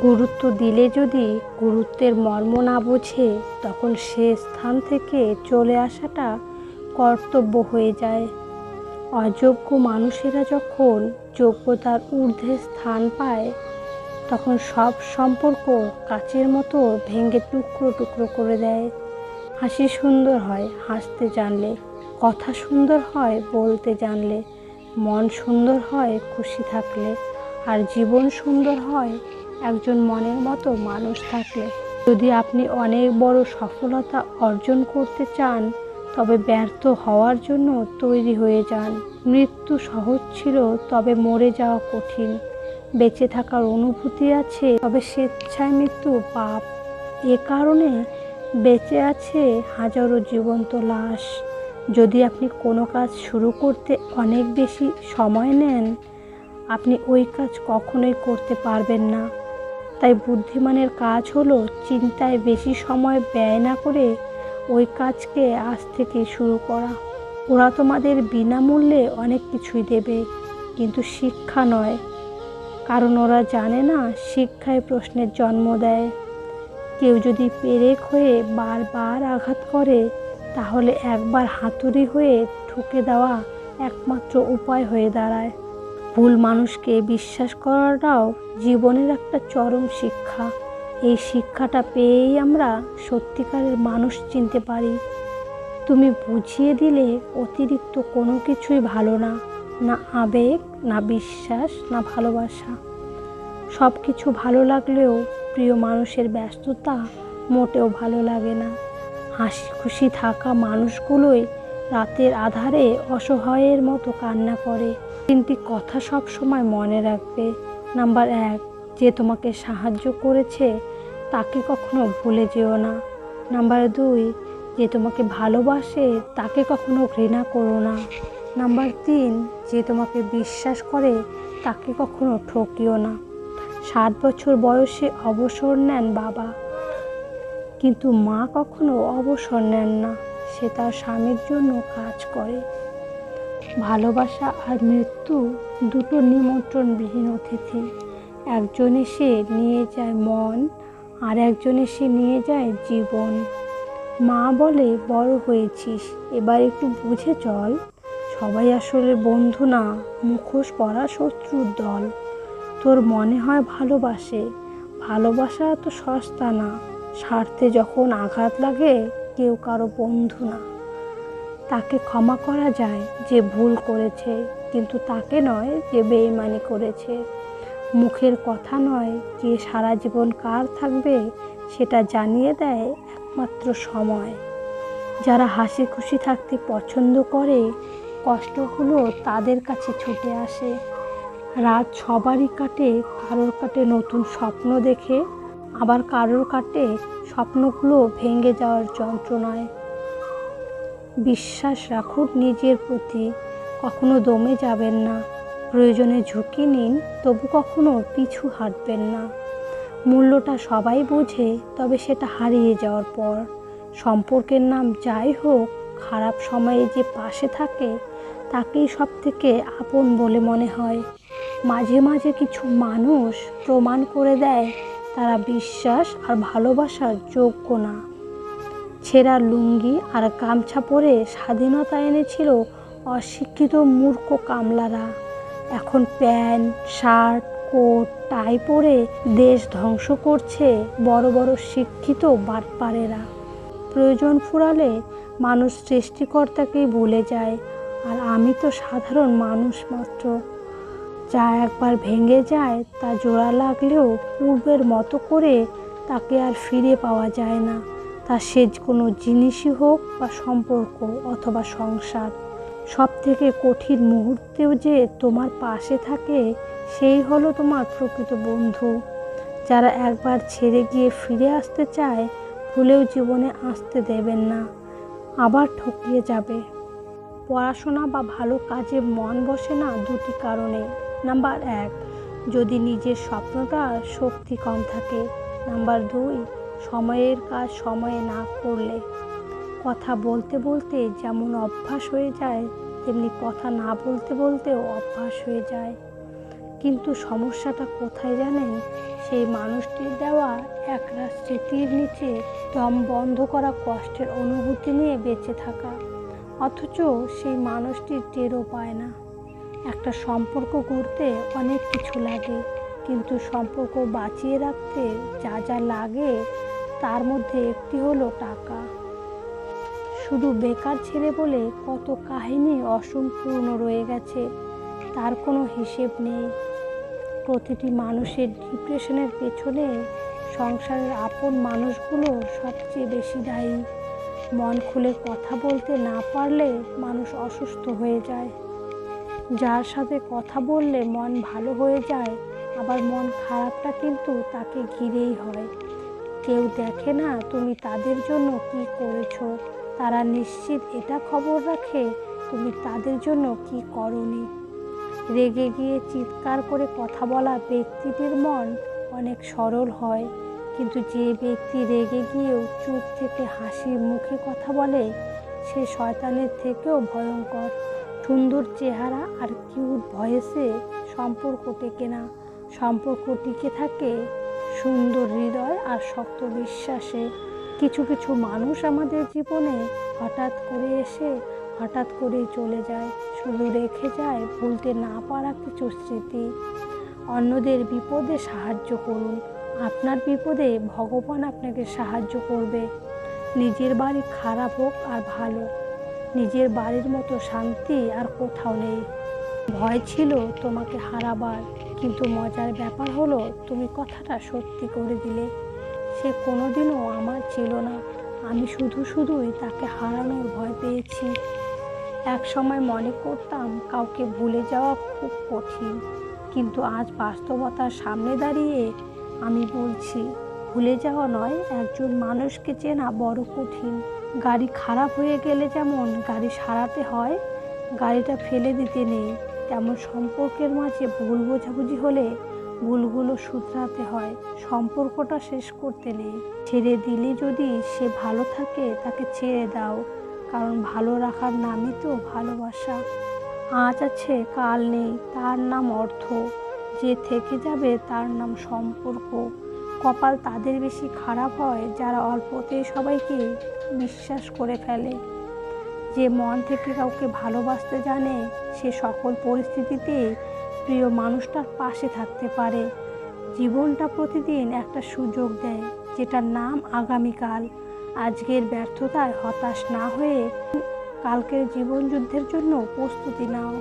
গুরুত্ব দিলে যদি গুরুত্বের মর্ম না বোঝে, তখন সে স্থান থেকে চলে আসাটা কর্তব্য হয়ে যায়। অযোগ্য মানুষেরা যখন যোগ্যতার ঊর্ধ্বে স্থান পায়, তখন সব সম্পর্ক কাচের মতো ভেঙে টুকরো টুকরো করে দেয়। হাসি সুন্দর হয় হাসতে জানলে, কথা সুন্দর হয় বলতে জানলে, মন সুন্দর হয় খুশি থাকলে, আর জীবন সুন্দর হয় একজন মনের মতো মানুষ থাকলে। যদি আপনি অনেক বড় সফলতা অর্জন করতে চান, তবে ব্যর্থ হওয়ার জন্য তৈরি হয়ে যান। মৃত্যু সহজ ছিল, তবে মরে যাওয়া কঠিন। বেঁচে থাকার অনুভূতি আছে, তবে স্বেচ্ছায় মৃত্যু পাপ। এ কারণে বেঁচে আছে হাজারো জীবন্ত লাশ। যদি আপনি কোনো কাজ শুরু করতে অনেক বেশি সময় নেন, আপনি ওই কাজ কখনোই করতে পারবেন না। তাই বুদ্ধিমানের কাজ হলো চিন্তায় বেশি সময় ব্যয় না করে ওই কাজকে আজ থেকে শুরু করা। ওরা তোমাদের বিনামূল্যে অনেক কিছুই দেবে, কিন্তু শিক্ষা নয়, কারণ ওরা জানে না শিক্ষায় প্রশ্নের জন্ম দেয়। কেউ যদি পেরেক হয়ে বারবার আঘাত করে, তাহলে একবার হাতুড়ি হয়ে ঠুকে দেওয়া একমাত্র উপায় হয়ে দাঁড়ায়। ভুল মানুষকে বিশ্বাস করাটাও জীবনের একটা চরম শিক্ষা। এই শিক্ষাটা পেয়েই আমরা সত্যিকারের মানুষ চিনতে পারি। তুমি বুঝিয়ে দিলে অতিরিক্ত কোনো কিছুই ভালো না, না আবেগ, না বিশ্বাস, না ভালোবাসা। সব কিছু ভালো লাগলেও প্রিয় মানুষের ব্যস্ততা মোটেও ভালো লাগে না। হাসি খুশি থাকা মানুষগুলোই রাতের আধারে অসহায়ের মতো কান্না করে। 3টি কথা সব সময় মনে রাখবে। নাম্বার 1, যে তোমাকে সাহায্য করেছে তাকে কখনো ভুলে যেও না। নাম্বার 2, যে তোমাকে ভালোবাসে তাকে কখনো ঘৃণা করো না। নাম্বার 3, যে তোমাকে বিশ্বাস করে তাকে কখনো ঠকিও না। 60 বছর বয়সে অবসর নেন বাবা, কিন্তু মা কখনো অবসর নেন না। সে তার স্বামীর জন্য কাজ করে। ভালোবাসা আর মৃত্যু দুটো নিমন্ত্রণবিহীন অতিথি। একজন এসে নিয়ে যায় মন, আর একজন এসে নিয়ে যায় জীবন। মা বলে, বড় হয়েছিস, এবার একটু বুঝে চল। সবাই আসলে বন্ধু না, মুখোশ পরা শত্রুর দল। তোর মনে হয় ভালোবাসে, ভালোবাসা এত সস্তা না। স্বার্থে যখন আঘাত লাগে, কেউ কারো বন্ধু না। তাকে ক্ষমা করা যায় যে ভুল করেছে, কিন্তু তাকে নয় যে বেইমানি করেছে। মুখের কথা নয়, কে সারা জীবন কার থাকবে সেটা জানিয়ে দেয় একমাত্র সময়। যারা হাসি খুশি থাকতে পছন্দ করে, কষ্টগুলো তাদের কাছে ছুটে আসে। রাত সবারই কাটে, কারোর কাটে নতুন স্বপ্ন দেখে, আবার কারোর কাটে স্বপ্নগুলো ভেঙে যাওয়ার যন্ত্রণায়। বিশ্বাস রাখুন নিজের প্রতি, কখনো দমে যাবেন না। প্রয়োজনে ঝুঁকি নিন, তবু কখনো পিছু হাঁটবেন না। মূল্যটা সবাই বোঝে, তবে সেটা হারিয়ে যাওয়ার পর। সম্পর্কের নাম যাই হোক, খারাপ সময়ে যে পাশে থাকে তাকেই সব থেকে আপন বলে মনে হয়। মাঝে মাঝে কিছু মানুষ প্রমাণ করে দেয় তারা বিশ্বাস আর ভালোবাসার যোগ্য না। ছেঁড়া লুঙ্গি আর গামছা পরে স্বাধীনতা এনেছিল অশিক্ষিত মূর্খ কামলারা। এখন প্যান্ট, শার্ট, কোট, টাই পরে দেশ ধ্বংস করছে বড় বড় শিক্ষিত বাটপারেরা। প্রয়োজন ফুরালে মানুষ সৃষ্টিকর্তাকেই ভুলে যায়, আর আমি তো সাধারণ মানুষ মাত্র। যা একবার ভেঙে যায় তা জোড়া লাগলেও পূর্বের মতো করে তাকে আর ফিরে পাওয়া যায় না। তা সে কোনো জিনিসই হোক, বা সম্পর্ক অথবা সংসার। সব থেকে কঠিন মুহূর্তেও যে তোমার পাশে থাকে, সেই হলো তোমার প্রকৃত বন্ধু। যারা একবার ছেড়ে গিয়ে ফিরে আসতে চায়, ভুলেও জীবনে আসতে দেবেন না, আবার ঠকিয়ে যাবে। পড়াশোনা বা ভালো কাজে মন বসে না 2টি কারণে। নাম্বার 1, যদি নিজের স্বপ্নটা শক্তি কম থাকে। নাম্বার 2, সময়ের কাজ সময়ে না করলে। কথা বলতে বলতে যেমন অভ্যাস হয়ে যায়, তেমনি কথা না বলতে বলতেও অভ্যাস হয়ে যায়। কিন্তু সমস্যাটা কোথায় জানেন? সেই মানুষটির দেওয়া একরাশ স্মৃতির নিচে দম বন্ধ করা কষ্টের অনুভূতি নিয়ে বেঁচে থাকা, অথচ সেই মানুষটির টেরও পায় না। একটা সম্পর্ক গড়তে অনেক কিছু লাগে, কিন্তু সম্পর্ক বাঁচিয়ে রাখতে যা যা লাগে তার মধ্যে একটি হলো টাকা। শুধু বেকার ছেলে বলে কত কাহিনী অসম্পূর্ণ রয়ে গেছে, তার কোনো হিসেব নেই। প্রতিটি মানুষের ডিপ্রেশনের পেছনে সংসারের আপন মানুষগুলো সবচেয়ে বেশি দায়ী। মন খুলে কথা বলতে না পারলে মানুষ অসুস্থ হয়ে যায়। যার সাথে কথা বললে মন ভালো হয়ে যায়, আবার মন খারাপটা কিন্তু তাকে ঘিরেই হয়। কেউ দেখে না তুমি তাদের জন্য কি করেছো, তারা নিশ্চিত এটা খবর রাখে তুমি তাদের জন্য কি করনি। রেগে গিয়ে চিৎকার করে কথা বলা ব্যক্তিটির মন অনেক সরল হয়, কিন্তু যে ব্যক্তি রেগে গিয়েও চুপ থেকে হাসি মুখে কথা বলে সে শয়তানের থেকেও ভয়ঙ্কর। সুন্দর চেহারা আর কিউট ভয়েসে সম্পর্ক টেকে না, সম্পর্ক টিকে থাকে সুন্দর হৃদয় আর শক্ত বিশ্বাসে। কিছু কিছু মানুষ আমাদের জীবনে হঠাৎ করে এসে হঠাৎ করেই চলে যায়, শুধু রেখে যায় ভুলতে না পারা কিছু স্মৃতি। অন্যদের বিপদে সাহায্য করুন, আপনার বিপদে ভগবান আপনাকে সাহায্য করবে। নিজের বাড়ি খারাপ হোক আর ভালো, নিজের বাড়ির মতো শান্তি আর কোথাও নেই। ভয় ছিল তোমাকে হারাবার, কিন্তু মজার ব্যাপার হলো তুমি কথাটা সত্যি করে দিলে। সে কোনোদিনও আমার ছিল না, আমি শুধুই তাকে হারানোর ভয় পেয়েছি। এক সময় মনে করতাম কাউকে ভুলে যাওয়া খুব কঠিন, কিন্তু আজ বাস্তবতার সামনে দাঁড়িয়ে আমি বলছি ভুলে যাওয়া নয়, একজন মানুষকে চেনা বড় কঠিন। গাড়ি খারাপ হয়ে গেলে যেমন গাড়ি সারাতে হয়, গাড়িটা ফেলে দিতে নেই, তেমন সম্পর্কের মাঝে ভুল বোঝাবুঝি হলে ভুলগুলো শুধরাতে হয়, সম্পর্কটা শেষ করতে নেই। ছেড়ে দিলে যদি সে ভালো থাকে তাকে ছেড়ে দাও, কারণ ভালো রাখার নামই তো ভালোবাসা। আজ আছে কাল নেই, তার নাম অর্থ। যে থেকে যাবে তার নাম সম্পর্ক। কপাল তাদের বেশি খারাপ হয় যারা অল্পতেই সবাইকে বিশ্বাস করে ফেলে। যে মন থেকে কাউকে ভালোবাসতে জানে সে সকল পরিস্থিতিতে প্রিয় মানুষটার পাশে থাকতে পারে। জীবনটা প্রতিদিন একটা সুযোগ দেয়, যেটার নাম আগামীকাল। আজকের ব্যর্থতায় হতাশ না হয়ে কালকের জীবন যুদ্ধের জন্য প্রস্তুতি নাও।